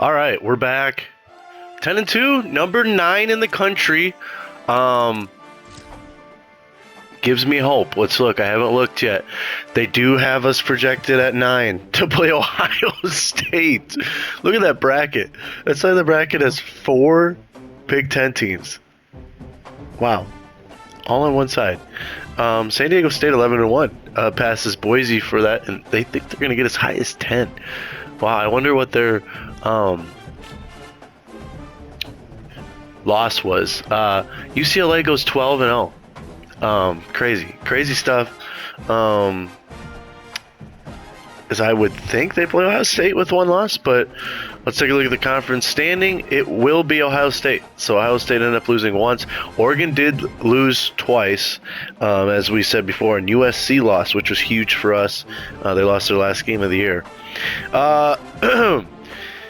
All right, we're back. 10-2, number 9 in the country. Um, gives me hope. Let's look. I haven't looked yet. They do have us projected at 9 to play Ohio State. Look at that bracket. That side of the bracket has 4 Big Ten teams. Wow, all on one side. San Diego State 11-1 passes Boise for that, and they think they're going to get as high as 10. Wow, I wonder what their loss was. UCLA goes 12-0. Crazy stuff. As I would think they play Ohio State with 1 loss, but let's take a look at the conference standing. It will be Ohio State. So Ohio State ended up losing once. Oregon did lose twice, as we said before, and USC lost, which was huge for us. They lost their last game of the year.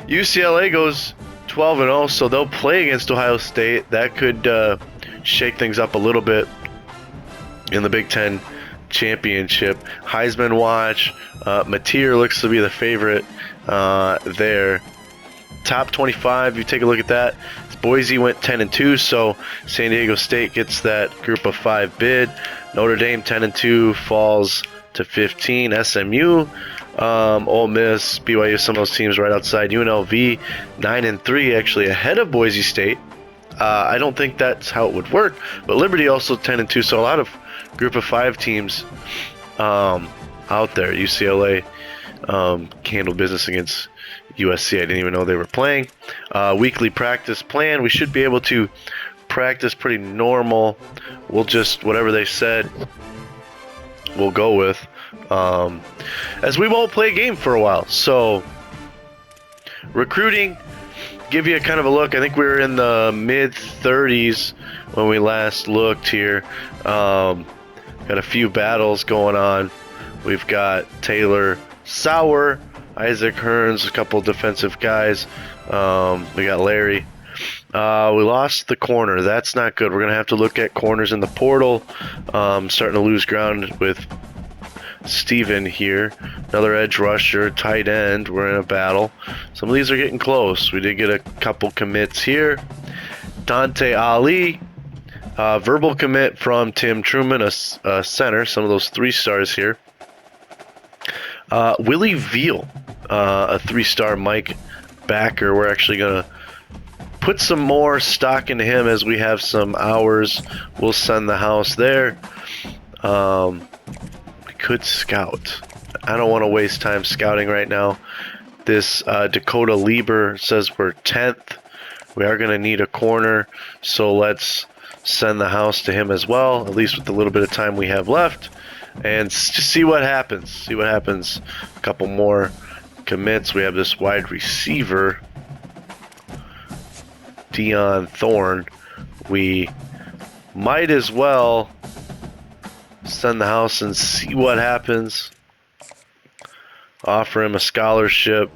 UCLA goes 12-0, so they'll play against Ohio State. That could shake things up a little bit in the Big Ten championship. Heisman watch. Mateer looks to be the favorite there. Top 25, you take a look at that. Boise went 10-2, so San Diego State gets that group of 5 bid. Notre Dame 10-2 falls to 15. SMU, Ole Miss, BYU, some of those teams right outside. UNLV 9-3, actually ahead of Boise State. I don't think that's how it would work, but Liberty also 10-2, so a lot of group of 5 teams out there. UCLA handled business against USC. I didn't even know they were playing. Weekly practice plan. We should be able to practice pretty normal. We'll just, whatever they said, we'll go with. As we won't play a game for a while. So, recruiting, give you a kind of a look. I think we were in the mid-30s when we last looked here. Got a few battles going on. We've got Taylor Sauer, Isaac Hearns, a couple defensive guys. We got Larry. We lost the corner. That's not good. We're going to have to look at corners in the portal. Starting to lose ground with Steven here. Another edge rusher, tight end. We're in a battle. Some of these are getting close. We did get a couple commits here. Dante Ali. Verbal commit from Tim Truman, a center. Some of those 3 stars here. Willie Veal, a 3-star Mike backer. We're actually going to put some more stock into him as we have some hours. We'll send the house there. We could scout. I don't want to waste time scouting right now. This Dakota Lieber says we're 10th. We are going to need a corner, so let's send the house to him as well, at least with the little bit of time we have left, and just see what happens. A couple more commits. We have this wide receiver, Dion Thorne. We might as well send the house and see what happens. Offer him a scholarship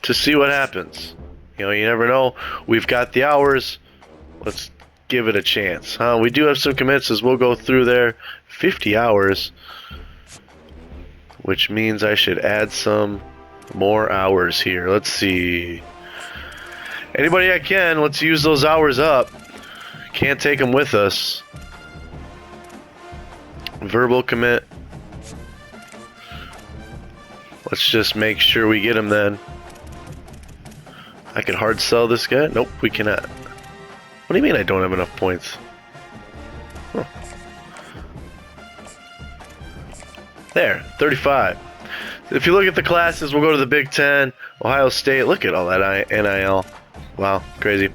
to see what happens. You know, you never know. We've got the hours. Let's give it a chance. We do have some commits as we'll go through there. 50 hours, which means I should add some more hours here. Let's see. Anybody I can, let's use those hours up. Can't take them with us. Verbal commit. Let's just make sure we get him then. I could hard sell this guy. Nope, we cannot. What do you mean I don't have enough points? Huh. There, 35. If you look at the classes, we'll go to the Big Ten, Ohio State. Look at all that NIL. Wow, crazy.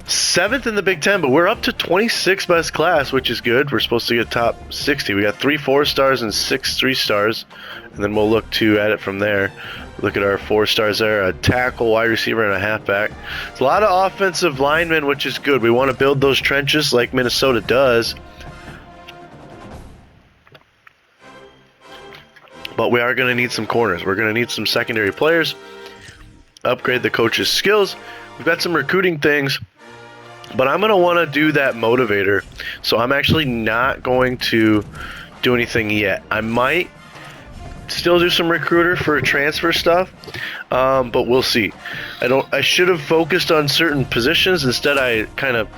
7th in the Big Ten, but we're up to 26th best class, which is good. We're supposed to get top 60. We got 3 4-stars and 6 3-stars, and then we'll look to add it from there. Look at our 4-stars there, a tackle, wide receiver, and a halfback. It's a lot of offensive linemen, which is good. We want to build those trenches like Minnesota does. But we are going to need some corners. We're going to need some secondary players. Upgrade the coach's skills. We've got some recruiting things. But I'm going to want to do that motivator. So I'm actually not going to do anything yet. I might still do some recruiter for transfer stuff, but we'll see. I should have focused on certain positions. Instead, I kind of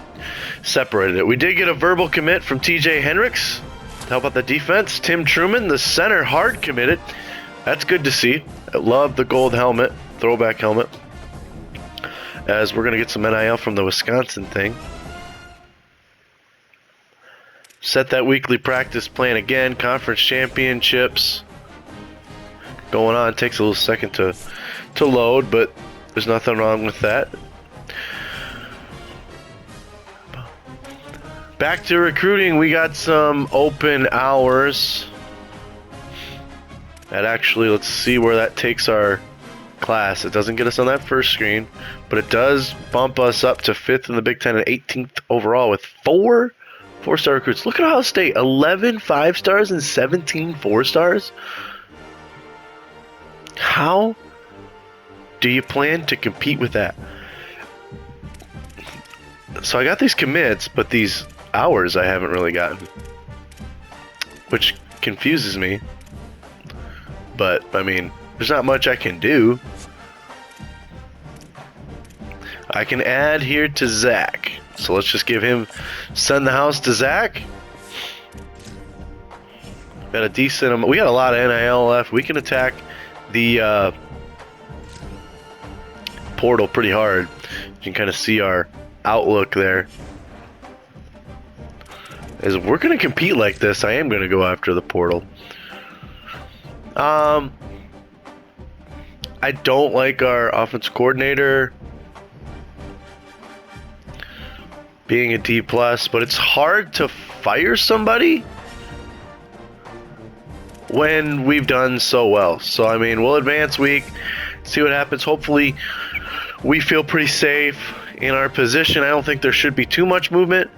separated it. We did get a verbal commit from TJ Hendricks to help out the defense. Tim Truman, the center, hard committed. That's good to see. I love the gold helmet, throwback helmet. As we're going to get some NIL from the Wisconsin thing. Set that weekly practice plan again. Conference championships going on. It takes a little second to load, but there's nothing wrong with that. Back to recruiting. We got some open hours. And actually, let's see where that takes our class. It doesn't get us on that first screen, but it does bump us up to 5th in the Big Ten and 18th overall with 4 4-star recruits. Look at Ohio State, 11 5-stars and 17 4-stars. How do you plan to compete with that? So I got these commits, but these hours I haven't really gotten, which confuses me. But, I mean, there's not much I can do. I can add here to Zach. So let's just give him, send the house to Zach. Got a decent amount. We got a lot of NIL left. We can attack the portal pretty hard. You can kind of see our outlook there. As we're going to compete like this, I am going to go after the portal. I don't like our offense coordinator being a D+, but it's hard to fire somebody when we've done so well. So, I mean, we'll advance week, see what happens. Hopefully, we feel pretty safe in our position. I don't think there should be too much movement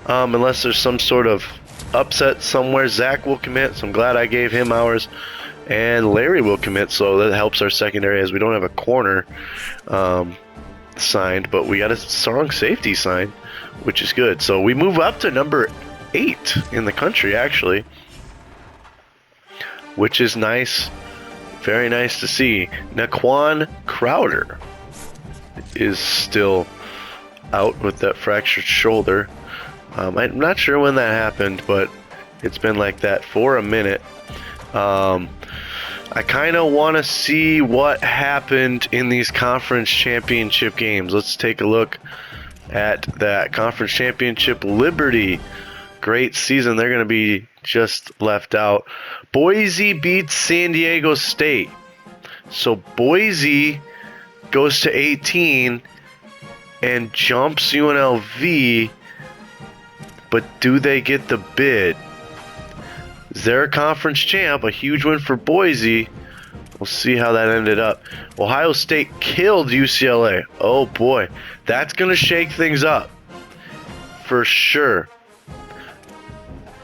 unless there's some sort of upset somewhere. Zach will commit, so I'm glad I gave him hours. And Larry will commit, so that helps our secondary as we don't have a corner signed, but we got a strong safety signed, which is good. So we move up to number 8 in the country, actually, which is nice. Very nice to see. Naquan Crowder is still out with that fractured shoulder. I'm not sure when that happened, but it's been like that for a minute. I kind of want to see what happened in these conference championship games. Let's take a look at that conference championship. Liberty, great season. They're going to be just left out. Boise beats San Diego State. So Boise goes to 18 and jumps UNLV, but do they get the bid? Is there a conference champ? A huge win for Boise. We'll see how that ended up. Ohio State killed UCLA. Oh boy, that's going to shake things up for sure.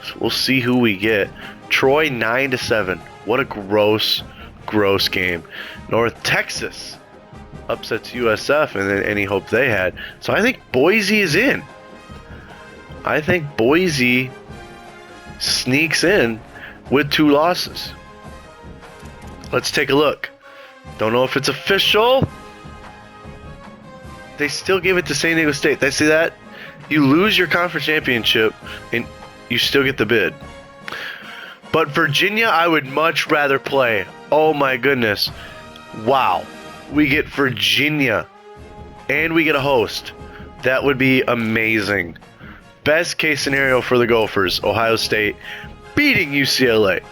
So we'll see who we get. Troy 9-7. What a gross game. North Texas upsets USF and then any hope they had. So I think Boise is in. I think Boise sneaks in with 2 losses. Let's take a look. Don't know if it's official. They still give it to San Diego State. They see that? You lose your conference championship and you still get the bid. But Virginia, I would much rather play. Oh my goodness. Wow. We get Virginia and we get a host. That would be amazing. Best case scenario for the Gophers, Ohio State beating UCLA.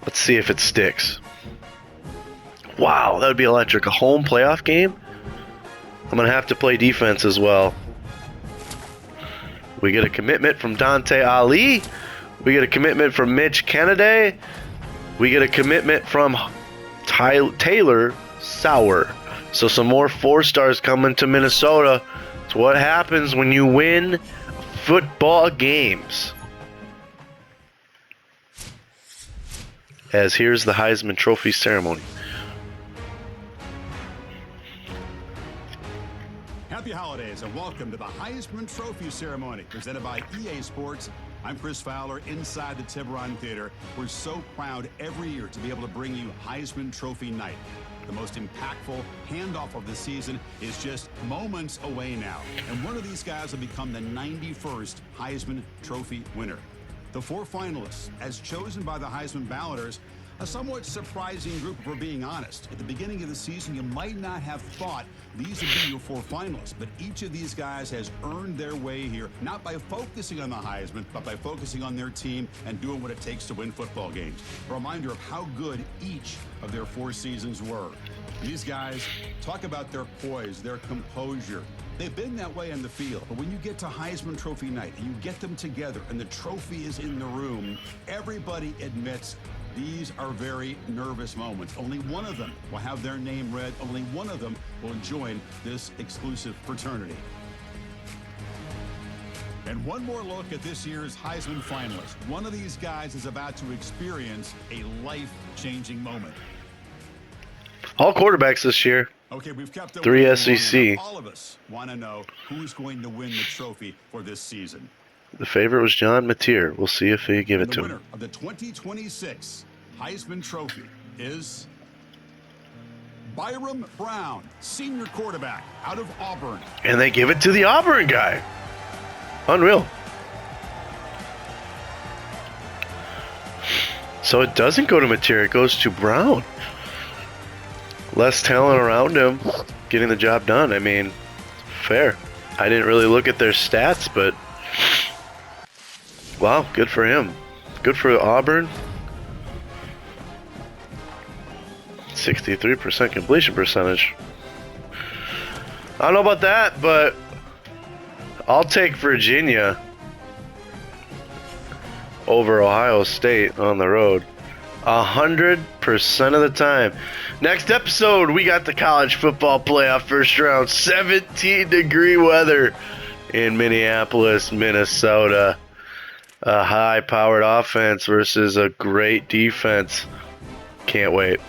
Let's see if it sticks. Wow, that would be electric. A home playoff game? I'm going to have to play defense as well. We get a commitment from Dante Ali. We get a commitment from Mitch Kennedy. We get a commitment from Taylor Sauer. So some more 4-stars coming to Minnesota. It's what happens when you win football games. As here's the Heisman Trophy ceremony. Happy holidays and welcome to the Heisman Trophy ceremony presented by EA Sports I'm Chris Fowler inside the Tiburon Theater. We're so proud every year to be able to bring you Heisman Trophy Night. The most impactful handoff of the season is just moments away now. And one of these guys will become the 91st Heisman Trophy winner. The 4 finalists, as chosen by the Heisman balloters, a somewhat surprising group, if we're being honest. At the beginning of the season, you might not have thought these would be your 4 finalists, but each of these guys has earned their way here, not by focusing on the Heisman, but by focusing on their team and doing what it takes to win football games. A reminder of how good each of their 4 seasons were. These guys talk about their poise, their composure. They've been that way on the field, but when you get to Heisman Trophy night and you get them together and the trophy is in the room, everybody admits these are very nervous moments. Only one of them will have their name read. Only one of them will join this exclusive fraternity. And one more look at this year's Heisman finalists. One of these guys is about to experience a life-changing moment. All quarterbacks this year. Okay, we've kept 3 SEC. All of us want to know who's going to win the trophy for this season. The favorite was John Mateer. We'll see if they give it to him. The winner of the 2026 Heisman Trophy is Byram Brown, senior quarterback out of Auburn. And they give it to the Auburn guy. Unreal. So it doesn't go to Mateer, it goes to Brown. Less talent around him, getting the job done. I mean, fair. I didn't really look at their stats, but wow, good for him. Good for Auburn. 63% completion percentage. I don't know about that, but I'll take Virginia over Ohio State on the road 100% of the time. Next episode, we got the college football playoff first round. 17-degree weather in Minneapolis, Minnesota. A high-powered offense versus a great defense. Can't wait.